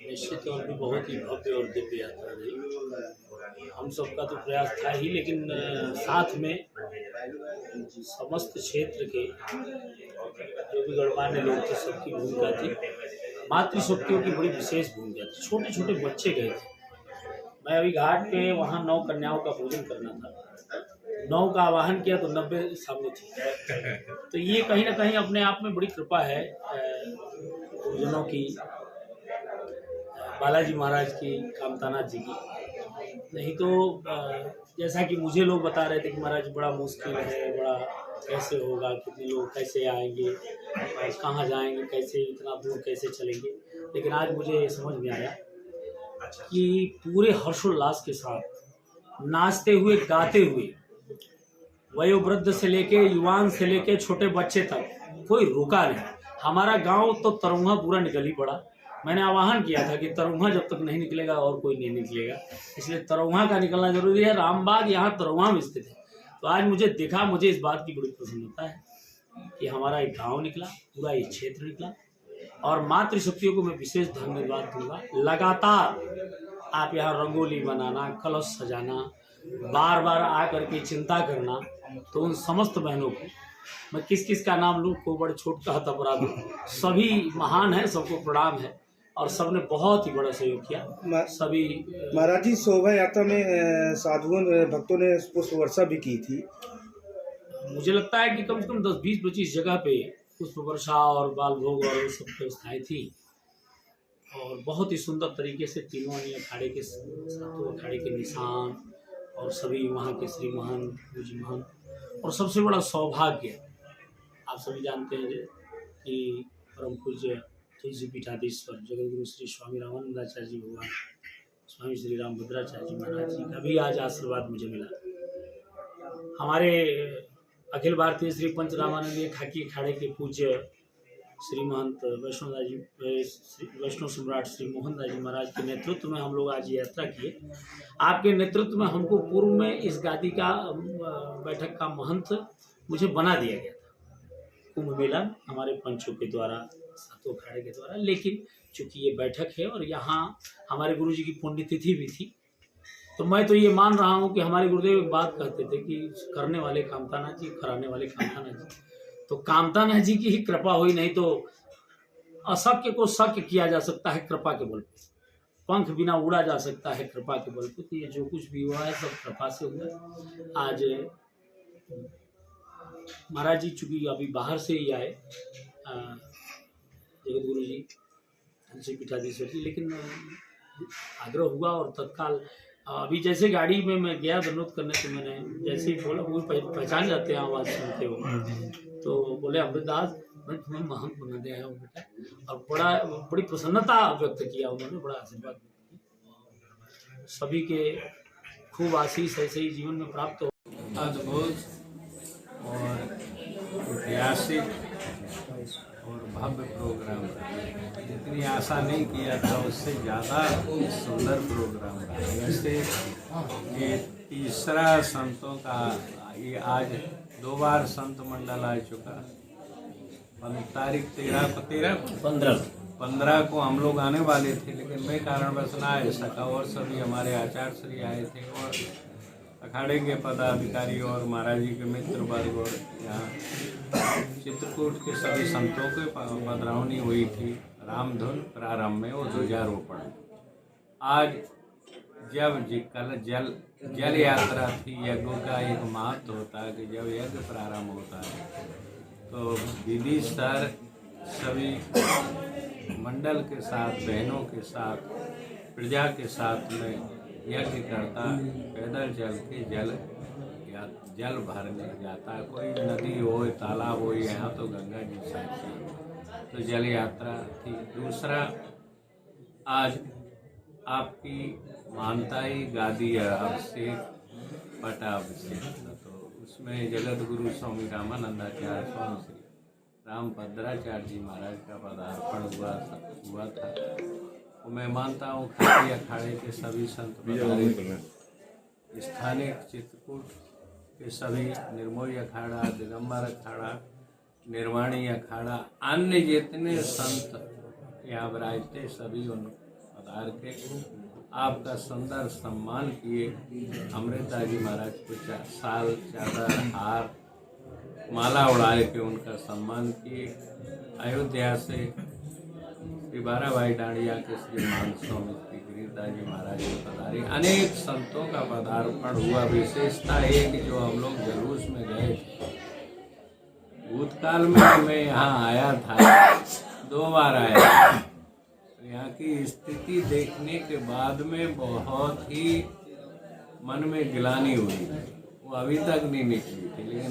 निश्चित तौर पे बहुत ही भव्य और दिव्य यात्रा रही। हम सबका तो प्रयास था ही, लेकिन साथ में समस्त क्षेत्र के जो भी गणमान्य लोग थे सबकी भूमिका थी। मातृशक्तियों की बड़ी विशेष भूमिका थी। छोटे छोटे बच्चे गए थे। मैं अभी घाट पे वहाँ 9 कन्याओं का पूजन करना था। 9 का आवाहन किया तो 90 सामने थी। तो ये कहीं ना कहीं अपने आप में बड़ी कृपा है गुरुजनों की, बालाजी महाराज की, कामतानाथ जी की। नहीं तो जैसा कि मुझे लोग बता रहे थे कि महाराज बड़ा मुश्किल है, बड़ा कैसे होगा, कितने लोग कैसे आएंगे, कहाँ जाएंगे, कैसे इतना दूर कैसे चलेंगे। लेकिन आज मुझे समझ में आया कि पूरे हर्षोल्लास के साथ नाचते हुए गाते हुए वयोवृद्ध से लेके युवान से लेके छोटे बच्चे तक कोई रुका नहीं। हमारा गांव तो तरुहा पूरा निकल ही पड़ा। मैंने आह्वान किया था कि तरुहा जब तक नहीं निकलेगा और कोई नहीं निकलेगा, इसलिए तरुहा का निकलना जरूरी है। रामबाग यहाँ तरुहा में स्थित है। तो आज मुझे दिखा, मुझे इस बात की बड़ी प्रसन्नता है कि हमारा एक गांव निकला, पूरा एक क्षेत्र निकला। और मातृशक्तियों को मैं विशेष धन्यवाद दूंगा। लगातार आप यहाँ रंगोली बनाना, कलश सजाना, बार बार आकर के चिंता करना, तो उन समस्त बहनों को मैं किस किस का नाम लूँ, को बड़े छोट का अपराध दूँ, सभी महान है, सबको प्रणाम है और सबने बहुत ही बड़ा सहयोग किया। सभी महाराज जी शोभा यात्रा में साधुओं भक्तों ने पुष्प वर्षा भी की थी। मुझे लगता है कि कम से कम 10-20-25 जगह पे पुष्प वर्षा और बाल भोग और सब व्यवस्थाएं थी। और बहुत ही सुंदर तरीके से तीनों अखाड़े के सातों अखाड़े के निशान और सभी वहाँ के श्री महंत, पूज्य महंत, और सबसे बड़ा सौभाग्य आप सभी जानते हैं कि परम पूज्य तुलसी पीठाधीश्वर जगतगुरु श्री स्वामी रामानंदाचार्य जी भगवान, स्वामी श्री रामभद्राचार्य जी महाराज जी का भी आज आशीर्वाद मुझे मिला। हमारे अखिल भारतीय श्री पंच रामानंदीय खाकी अखाड़े के पूज्य श्री महंत वैष्णव सम्राट श्री मोहन दास जी महाराज के नेतृत्व में हम लोग आज यात्रा किए। आपके नेतृत्व में हमको पूर्व में इस गादी का बैठक का महंत मुझे बना दिया गया था कुंभ मेला हमारे पंचों के द्वारा, सातों अखाड़े के द्वारा। लेकिन चूंकि ये बैठक है और यहाँ हमारे गुरु जी की पुण्यतिथि भी थी, तो मैं तो ये मान रहा हूँ कि हमारे गुरुदेव एक बात कहते थे कि करने वाले कामतानाथ जी, कराने वाले कामतानाथ जी। तो कामतानाथ जी की ही कृपा हुई, नहीं तो अशक्य को शक्य किया जा सकता है कृपा के बल पे, पंख बिना उड़ा जा सकता है कृपा के बल पे। तो ये जो कुछ भी हुआ है सब कृपा से हुआ। आज महाराज जी चूंकि अभी बाहर से ही आए, जगत गुरु जी तुलसी पीठाधीश्वर जी, लेकिन आग्रह हुआ और तत्काल अभी जैसे गाड़ी में मैं गया दंडोत करने, तो मैंने जैसे ही बोला, वो पहचान जाते हैं आवाज़ सुनते हो, तो बोले अमृतदास मैं तुम्हें महंत बना दे आया हूँ बेटा। और बड़ी प्रसन्नता व्यक्त किया उन्होंने, बड़ा आशीर्वाद किया। सभी के खूब आशीष ऐसे ही जीवन में प्राप्त हो। अद्भुत और ऐतिहासिक और भव्य प्रोग्राम रहा। जितनी आशा नहीं किया था उससे ज़्यादा सुंदर प्रोग्राम रहा। वैसे ये तीसरा संतों का, ये आज 2 बार संत मंडल आ चुका। तारीख 15 को हम लोग आने वाले थे, लेकिन मैं कारणवश ना आ सका। और सभी हमारे आचार्य श्री आए थे और अखाड़े के पदाधिकारी और महाराज जी के मित्र वर्ग और यहाँ चित्रकूट के सभी संतों के पधरावनी हुई थी। रामधुन प्रारंभ में और ध्वजारोपण। आज जब कल जल यात्रा थी, यज्ञों का एक महत्व होता है कि जब यज्ञ प्रारंभ होता है तो विधि स्तर सभी मंडल के साथ, बहनों के साथ, प्रजा के साथ में यज्ञ करता पैदल चल के जल भरने जाता है। कोई नदी हो, तालाब हो, यहाँ तो गंगा जी साथ से, तो जल यात्रा थी। दूसरा, आज आपकी मानताई गादी अभिषेक, पटा अभिषेक, तो उसमें जगत गुरु स्वामी रामानंदाचार्य, स्वामी श्री रामभद्राचार्य जी महाराज का पदार्पण हुआ था। तो मैं मानता हूँ खाकी अखाड़े के सभी संत स्थानीय चित्रकूट के सभी निर्मोही अखाड़ा, दिगंबर अखाड़ा, निर्वाणी अखाड़ा, अन्य जितने संत यहाँ विराजते सभी पधार के आपका सुंदर सम्मान किए। अमृता जी महाराज को शाल, चादर, हार, माला उड़ाए के उनका सम्मान किए। अयोध्या से श्री बाराभाई डांडिया के श्री मानसों श्री गिरिदास जी महाराज की पधारी। अनेक संतों का पदार्पण हुआ। विशेषता है कि जो हम लोग जुलूस में गए थे, भूतकाल में मैं यहाँ आया था, 2 बार आया था, तो यहाँ की स्थिति देखने के बाद में बहुत ही मन में गिलानी हुई, वो अभी तक नहीं निकली थी। लेकिन